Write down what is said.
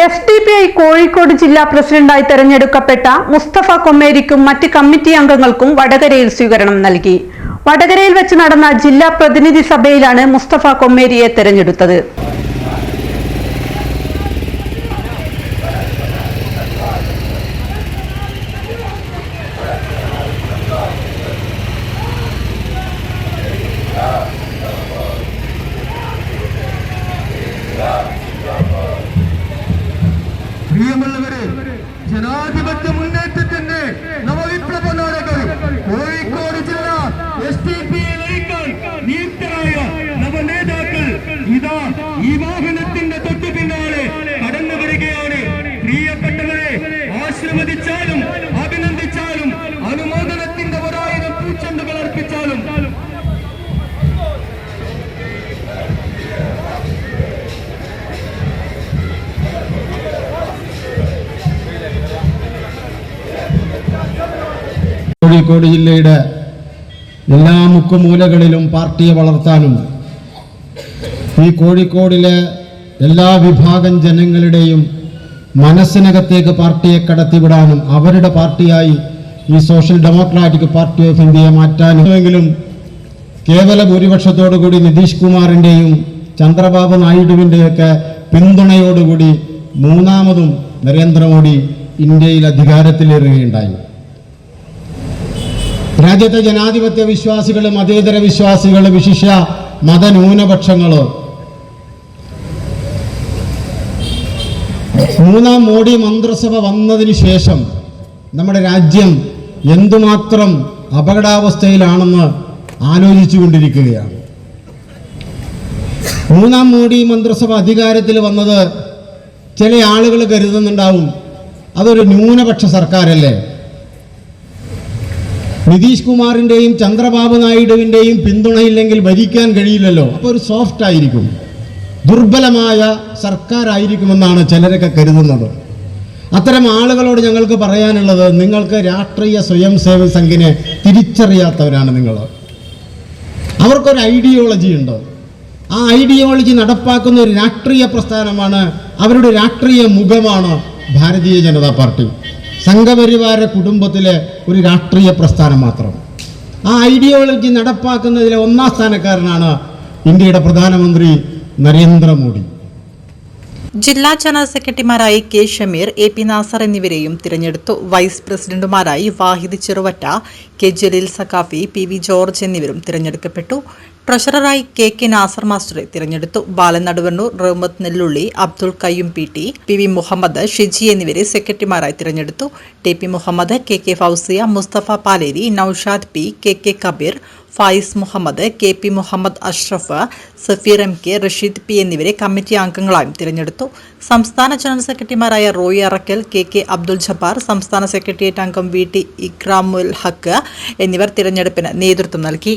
FDPI Kozhikode ജില്ലാ പ്രസിഡന്റായി തെരഞ്ഞെടുക്കപ്പെട്ട മുസ്തഫ കൊമ്മേരിക്കും മറ്റ് കമ്മിറ്റി അംഗങ്ങൾക്കും വടകരയിൽ സ്വീകരണം നൽകി. വടകരയിൽ വെച്ച് നടന്ന ജില്ലാ പ്രതിനിധി സഭയിലാണ് മുസ്തഫ കൊമ്മേരിയെ തെരഞ്ഞെടുത്തത്. പ്രിയമുള്ളവരെ, ജനാധിപത്യ മുന്നേറ്റത്തിന്റെ നവവിപ്ലവ നായകർ കോഴിക്കോട് ജില്ല SDPI നയിക്കാൻ നിയുക്തരായ നവനേതാക്കൾ ഇതാ ഈ വാഹനത്തിന്റെ തൊട്ടു പിന്നാലെ കടന്നു വരികയാണ്. പ്രിയപ്പെട്ടവരെ, ആശീർവദിച്ചാലും അഭിനന്ദിച്ചാലും അനുമോദനത്തിന്റെ 1000 പൂച്ചെണ്ടുകൾ അർപ്പിച്ചാലും കോഴിക്കോട് ജില്ലയുടെ എല്ലാ മുക്കുമൂലകളിലും പാർട്ടിയെ വളർത്താനും ഈ കോഴിക്കോടിലെ എല്ലാ വിഭാഗം ജനങ്ങളുടെയും മനസ്സിനകത്തേക്ക് പാർട്ടിയെ കടത്തിവിടാനും അവരുടെ പാർട്ടിയായി ഈ സോഷ്യൽ ഡെമോക്രാറ്റിക് പാർട്ടി ഓഫ് ഇന്ത്യയെ മാറ്റാനുമെങ്കിലും കേവല ഭൂരിപക്ഷത്തോടുകൂടി നിതീഷ് കുമാറിൻ്റെയും ചന്ദ്രബാബു നായിഡുവിൻ്റെയൊക്കെ പിന്തുണയോടുകൂടി മൂന്നാമതും നരേന്ദ്രമോദി ഇന്ത്യയിൽ അധികാരത്തിലേറുകയുണ്ടായി. രാജ്യത്തെ ജനാധിപത്യ വിശ്വാസികൾ, മതേതര വിശ്വാസികൾ, വിശിഷ്യ മതന്യൂനപക്ഷങ്ങൾ മൂന്നാം മോഡി മന്ത്രിസഭ വന്നതിന് ശേഷം നമ്മുടെ രാജ്യം എന്തുമാത്രം അപകടാവസ്ഥയിലാണെന്ന് ആലോചിച്ചുകൊണ്ടിരിക്കുകയാണ്. മൂന്നാം മോഡി മന്ത്രിസഭ അധികാരത്തിൽ വന്നത് ചില ആളുകൾ കരുതുന്നുണ്ടാവും അതൊരു ന്യൂനപക്ഷ സർക്കാരല്ലേ, നിതീഷ് കുമാറിൻ്റെയും ചന്ദ്രബാബു നായിഡുവിൻ്റെയും പിന്തുണയില്ലെങ്കിൽ ഭരിക്കാൻ കഴിയില്ലല്ലോ, അപ്പോൾ ഒരു സോഫ്റ്റ് ആയിരിക്കും, ദുർബലമായ സർക്കാരായിരിക്കുമെന്നാണ് ചിലരൊക്കെ കരുതുന്നത്. അത്തരം ആളുകളോട് ഞങ്ങൾക്ക് പറയാനുള്ളത്, നിങ്ങൾക്ക് രാഷ്ട്രീയ സ്വയം സേവക സംഘിനെ തിരിച്ചറിയാത്തവരാണ് നിങ്ങൾ. അവർക്കൊരു ഐഡിയോളജി ഉണ്ട്. ആ ഐഡിയോളജി നടപ്പാക്കുന്ന ഒരു രാഷ്ട്രീയ പ്രസ്ഥാനമാണ്, അവരുടെ രാഷ്ട്രീയ മുഖമാണ് ഭാരതീയ ജനതാ പാർട്ടി. സംഘപരിവാര കുടുംബത്തിലെ ഒരു രാഷ്ട്രീയ പ്രസ്ഥാനം മാത്രം. ആ ഐഡിയോളജി നടപ്പാക്കുന്നതിലെ 1ാം സ്ഥാനക്കാരനാണ് ഇന്ത്യയുടെ പ്രധാനമന്ത്രി നരേന്ദ്രമോദി. ജില്ലാ ജനറൽ സെക്രട്ടറിമാരായി കെ ഷമീർ, AP നാസർ എന്നിവരെയും തിരഞ്ഞെടുത്തു. വൈസ് പ്രസിഡന്റുമാരായി Wahid Cheruvatta, K Jaleel Saqafi, PV George എന്നിവരും തിരഞ്ഞെടുക്കപ്പെട്ടു. ട്രഷററായി KK നാസർ മാസ്റ്ററെ തിരഞ്ഞെടുത്തു. ബാലൻ നടുവണ്ണൂർ, റഹ്മത്ത് നെല്ലുള്ളി, അബ്ദുൾ കയ്യൂം PT, PV മുഹമ്മദ്, ഷിജി എന്നിവരെ സെക്രട്ടറിമാരായി തിരഞ്ഞെടുത്തു. TP Muhammad, KK Fousiya, Musthafa Paleri, Noushad P, KK Kabeer, Faiz Muhammad, KP Muhammad Ashraf, Safeer MK, Rasheed P എന്നിവരെ കമ്മിറ്റി അംഗങ്ങളായും തിരഞ്ഞെടുത്തു. സംസ്ഥാന ജനറൽ സെക്രട്ടറിമാരായ റോയി അറക്കൽ, KK അബ്ദുൽ ജബ്ബാർ, സംസ്ഥാന സെക്രട്ടേറിയറ്റ് അംഗം VT ഇക്രാമുൽ ഹക്ക് എന്നിവർ തിരഞ്ഞെടുപ്പിന് നേതൃത്വം നൽകി.